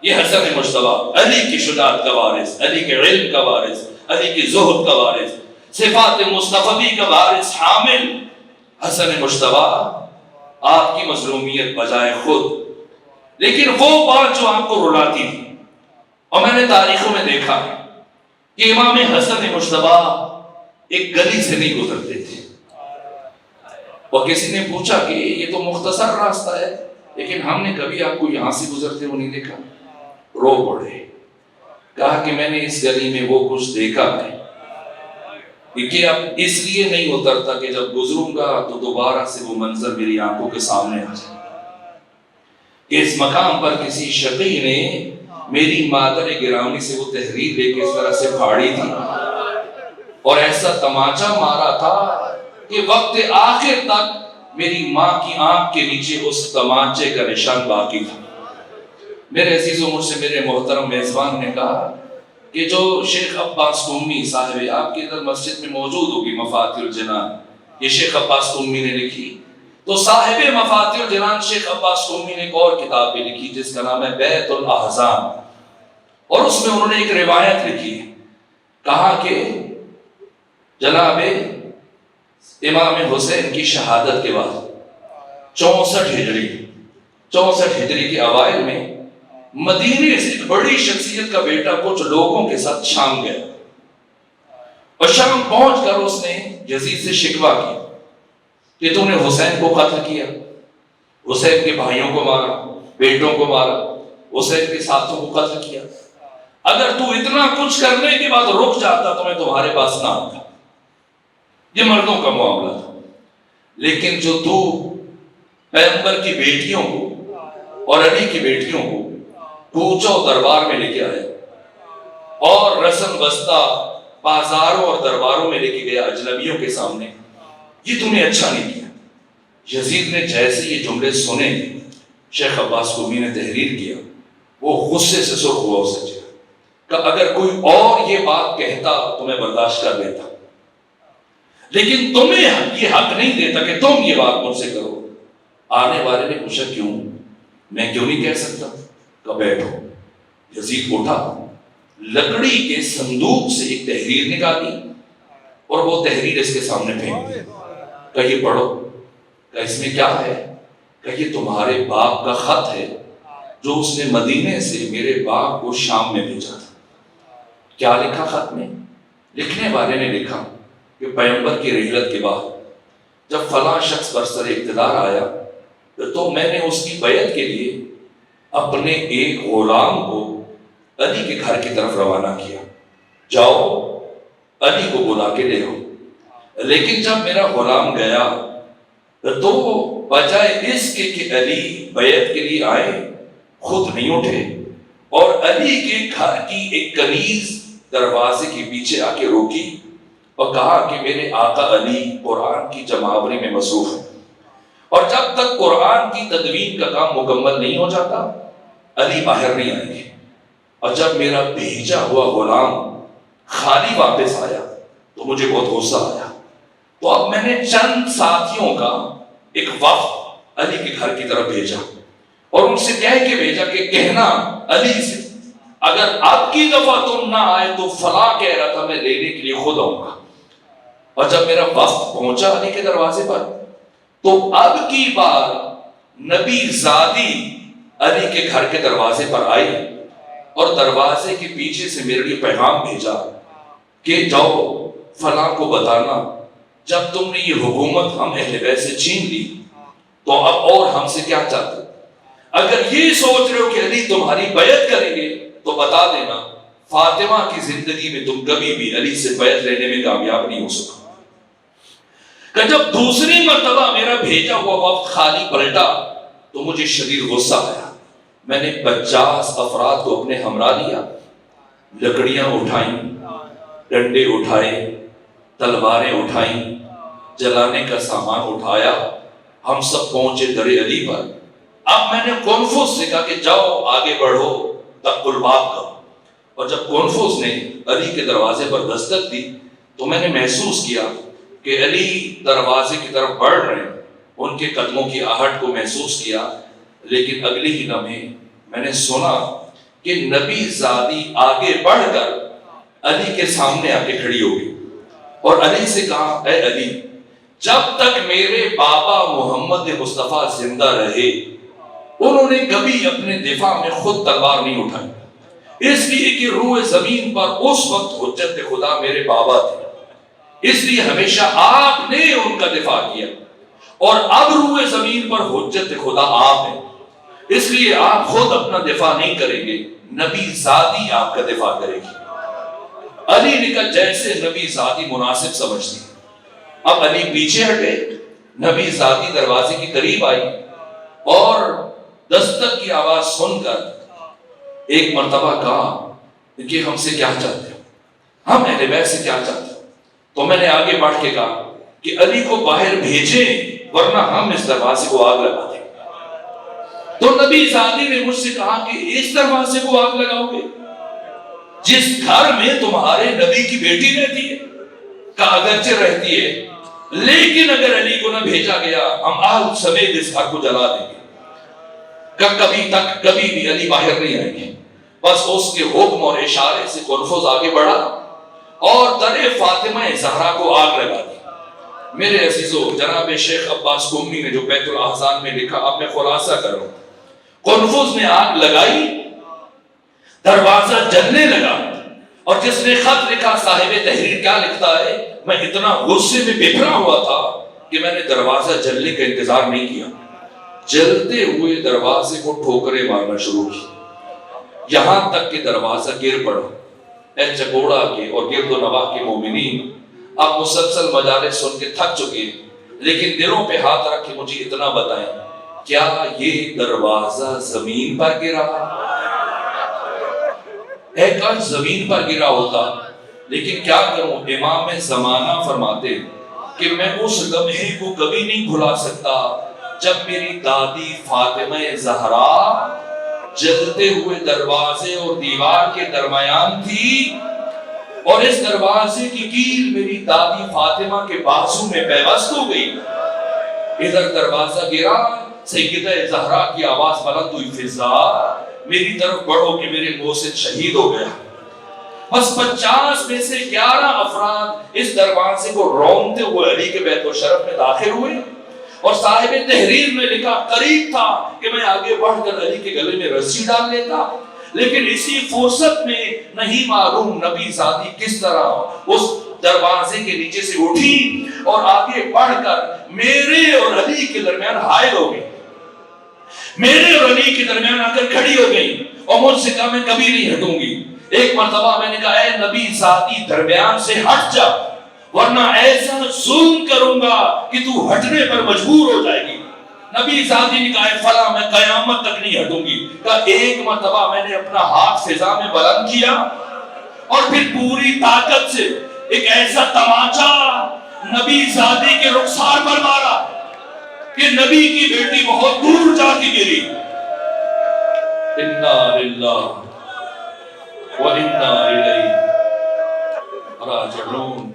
یہ حسن مجتبیٰ علی کی شجاعت کا وارث، علی کے علم کا وارث، علی کی زہد کا وارث، صفات مصطفی کا وارث حامل حسن مجتبیٰ آپ کی مظلومیت بجائے خود. لیکن وہ بات جو آپ کو رلاتی تھی، اور میں نے تاریخوں میں دیکھا کہ امام حسن مجتبیٰ ایک گلی سے نہیں گزرتے تھے، اور کسی نے پوچھا کہ یہ تو مختصر راستہ ہے لیکن ہم نے کبھی آپ کو یہاں سے گزرتے ہوئے نہیں دیکھا. رو پڑے، کہا کہ میں نے اس گلی میں وہ کچھ دیکھا ہے کہ اب اس لیے نہیں اترتا کہ جب گزروں گا تو دوبارہ سے وہ منظر میری آنکھوں کے سامنے آ جائے کہ اس مقام پر کسی شقی نے میری مادر گرامی سے وہ تحریر لے کے اس طرح سے پھاڑی تھی اور ایسا تماچا مارا تھا کہ وقت آخر تک میری ماں کی آنکھ کے نیچے اس تماچے کا نشان باقی تھا. میرے عزیزوں، مجھ سے میرے محترم میزبان نے کہا کہ جو شیخ عباس قمی صاحب آپ کے ادھر مسجد میں موجود ہوگی مفاتیح الجنان، یہ شیخ عباس قمی نے لکھی، تو صاحب مفاتیح الجنان شیخ عباس قمی نے ایک اور کتاب بھی لکھی جس کا نام ہے بیت الاحزان، اور اس میں انہوں نے ایک روایت لکھی ہے. کہا کہ جناب امام حسین کی شہادت کے بعد 64 ہجری کے اوائل میں مدینے سے ایک بڑی شخصیت کا بیٹا کچھ لوگوں کے ساتھ شام گیا، اور شام پہنچ کر اس نے یزید سے شکوہ کیا کہ تو نے حسین کو قتل کیا، حسین کے بھائیوں کو مارا، بیٹوں کو مارا، حسین کے ساتھوں کو قتل کیا. اگر تو اتنا کچھ کرنے کے بعد رک جاتا تو میں تمہارے پاس نہ آتا. یہ مردوں کا معاملہ تھا. لیکن جو تو پیغمبر کی بیٹیوں کو اور علی کی بیٹیوں کو کوچہ و دربار میں لے کے آیا اور رسم بستہ بازاروں اور درباروں میں لے کے گیا اجنبیوں کے سامنے، یہ تم نے اچھا نہیں کیا. یزید نے جیسے یہ جملے سنے شیخ عباس قمی نے تحریر کیا، وہ غصے سے سرخ ہوا اسے چہرہ کہ اگر کوئی اور یہ بات کہتا تو میں برداشت کر لیتا، لیکن تمہیں یہ حق نہیں دیتا کہ تم یہ بات مجھ سے کرو. آنے والے نے پوچھا کیوں؟ میں کیوں نہیں کہہ سکتا؟ کہ بیٹھو. یزید اٹھا، لکڑی کے صندوق سے ایک تحریر نکالی اور وہ تحریر اس کے سامنے پھینک دی. کہ یہ پڑھو. کہ اس میں کیا ہے؟ کہ یہ تمہارے باپ کا خط ہے جو اس نے مدینے سے میرے باپ کو شام میں بھیجا تھا. کیا لکھا خط میں؟ لکھنے والے نے لکھا کہ پیغمبر کی رحلت کے بعد جب فلاں شخص برسر اقتدار آیا تو میں نے اس کی بیعت کے لیے اپنے ایک غلام کو علی کے گھر کی طرف روانہ کیا، جاؤ علی کو بلا کے لے آؤ. لیکن جب میرا غلام گیا تو بجائے اس کے کہ علی بیعت کے لیے آئے خود نہیں اٹھے اور علی کے گھر کی ایک کنیز دروازے کے پیچھے آ کے روکی اور کہا کہ میرے آقا علی قرآن کی جمعآوری میں مصروف ہے اور جب تک قرآن کی تدوین کا کام مکمل نہیں ہو جاتا علی باہر نہیں آئیں گے. اور جب میرا بھیجا ہوا غلام خالی واپس آیا تو مجھے بہت غصہ آیا، تو اب میں نے چند ساتھیوں کا ایک وفد علی کے گھر کی طرف بھیجا اور ان سے کہہ کے بھیجا کہ کہنا علی سے اگر اب کی دفعہ تم نہ آئے تو فلاں کہہ رہا تھا میں لینے کے لیے خود آؤں گا. اور جب میرا وفد پہنچا علی کے دروازے پر تو اب کی بار نبی زادی علی کے گھر کے دروازے پر آئی اور دروازے کے پیچھے سے میرے لیے پیغام بھیجا کہ جاؤ فلاں کو بتانا جب تم نے یہ حکومت ہم اہل بیت سے چھین لی تو اب اور ہم سے کیا چاہتے؟ اگر یہ سوچ رہے ہو کہ علی تمہاری بیعت کریں گے تو بتا دینا فاطمہ کی زندگی میں تم کبھی بھی علی سے بیعت لینے میں کامیاب نہیں ہو سکا. کہ جب دوسری مرتبہ میرا بھیجا ہوا وفد خالی پلٹا تو مجھے شدید غصہ آیا. میں نے 50 افراد کو اپنے ہمراہ لیا، لکڑیاں اٹھائیں، ڈنڈے اٹھائے، تلواریں اٹھائیں، جلانے کا سامان اٹھایا. ہم سب پہنچے در علی پر. اب میں نے کنفوس سے کہا کہ جاؤ آگے بڑھو تب الباب کرو. اور جب کنفوس نے علی کے دروازے پر دستک دی تو میں نے محسوس کیا کہ علی دروازے کی طرف بڑھ رہے ہیں. ان کے قدموں کی آہٹ کو محسوس کیا، لیکن اگلی ہی لمحے میں نے سنا کہ نبی زادی آگے بڑھ کر علی کے سامنے آ کے کھڑی ہو گئی اور علی سے کہا اے علی جب تک میرے بابا محمد مصطفیٰ زندہ رہے انہوں نے کبھی اپنے دفاع میں خود تلوار نہیں اٹھائی، اس لیے کہ روح زمین پر اس وقت حجت خدا میرے بابا تھے، اس لیے ہمیشہ آپ نے ان کا دفاع کیا، اور اب روح زمین پر حجت خدا آپ ہے، اس لیے آپ خود اپنا دفاع نہیں کریں گے، نبی زادی آپ کا دفاع کرے گی۔ علی نے کہا جیسے نبی زادی مناسب سمجھتی۔ اب علی پیچھے ہٹے، نبی زادی دروازے کی قریب آئی اور دستک کی آواز سن کر ایک مرتبہ کہا کہ ہم سے کیا چاہتے ہو، ہم اہل بیت سے کیا چاہتے ہو؟ تو میں نے آگے بڑھ کے کہا کہ علی کو باہر بھیجیں ورنہ ہم اس دروازے کو آگ لگا دیں۔ تو نبی زادی نے مجھ سے کہا کہ اس دروازے کو آگ لگاؤ گے جس گھر میں تمہارے نبی کی بیٹی رہتی ہے؟ کہا اگرچہ رہتی ہے لیکن اگر علی کو نہ بھیجا گیا ہم آگ سمیت اس گھر کو جلا دیں گے۔ کبھی بھی علی باہر نہیں آئیں گے۔ بس اس کے حکم اور اشارے سے کنفوز آگے بڑھا اور در فاطمہ زہرا کو آگ لگا دی۔ میرے عزیزو، جناب شیخ عباس قمی نے جو بیت الاحزان میں لکھا اب میں خلاصہ کروں، کنفوز نے آگ لگائی، دروازہ جلنے لگا، اور جس نے خط لکھا صاحب تحریر کیا لکھتا ہے، میں اتنا غصے میں بکھرا ہوا تھا کہ میں نے دروازہ جلنے کا انتظار نہیں کیا، جلتے ہوئے دروازے کو ٹھوکریں مارنا شروع کی یہاں تک کہ دروازہ گر پڑا۔ اے چکوڑا کے اور گرد و نواح کے مومنین، آپ مسلسل مجالس سن کے تھک چکے لیکن دلوں پہ ہاتھ رکھ کے مجھے اتنا بتائیں، کیا یہ دروازہ زمین پر گرا؟ اے کاش زمین پر گرا ہوتا، لیکن کیا کروں، امام زمانہ فرماتے کہ میں اس لمحے کو کبھی نہیں بھلا سکتا جب میری دادی فاطمہ زہرا جلتے ہوئے دروازے اور دیوار کے درمیان تھی اور اس دروازے کی کیل میری دادی فاطمہ کے بازو میں پیوست ہو گئی۔ ادھر دروازہ گرا، سیدہ زہرا کی آواز بلند ہوئی، فضا میری طرف بڑھو کہ میرے محسن شہید ہو گیا۔ بس 50 میں سے 11 افراد اس دروازے کو رونتے ہوئے علی کے بیت الشرف میں داخل ہوئے، اور صاحب تحریر میں لکھا قریب تھا کہ میں آگے بڑھ کر علی کے گلے میں رسی ڈال لیتا، لیکن اسی فرصت میں نہیں معلوم نبی زادی کس طرح اس دروازے کے نیچے سے اٹھی اور آگے بڑھ کر میرے اور علی کے درمیان حائل ہو گئی، میرے اور علی کے درمیان آ کر کھڑی ہو گئی اور مجھ سے کہا میں کبھی نہیں ہٹوں گی۔ ایک مرتبہ میں نے کہا اے نبی ذاتی درمیان سے ہٹ جا ورنہ ایسا ظلم کروں گا کہ تو ہٹنے پر مجبور ہو جائے گی۔ نبی ذاتی نے کہا فلا میں قیامت تک نہیں ہٹوں گی۔ کہا ایک مرتبہ میں نے اپنا ہاتھ فضا میں بلند کیا اور پھر پوری طاقت سے ایک ایسا تماچا نبی ذاتی کے رخسار پر مارا کہ نبی کی بیٹی بہت دور جا کے گری۔ انا للہ و انا الیہ راجعون۔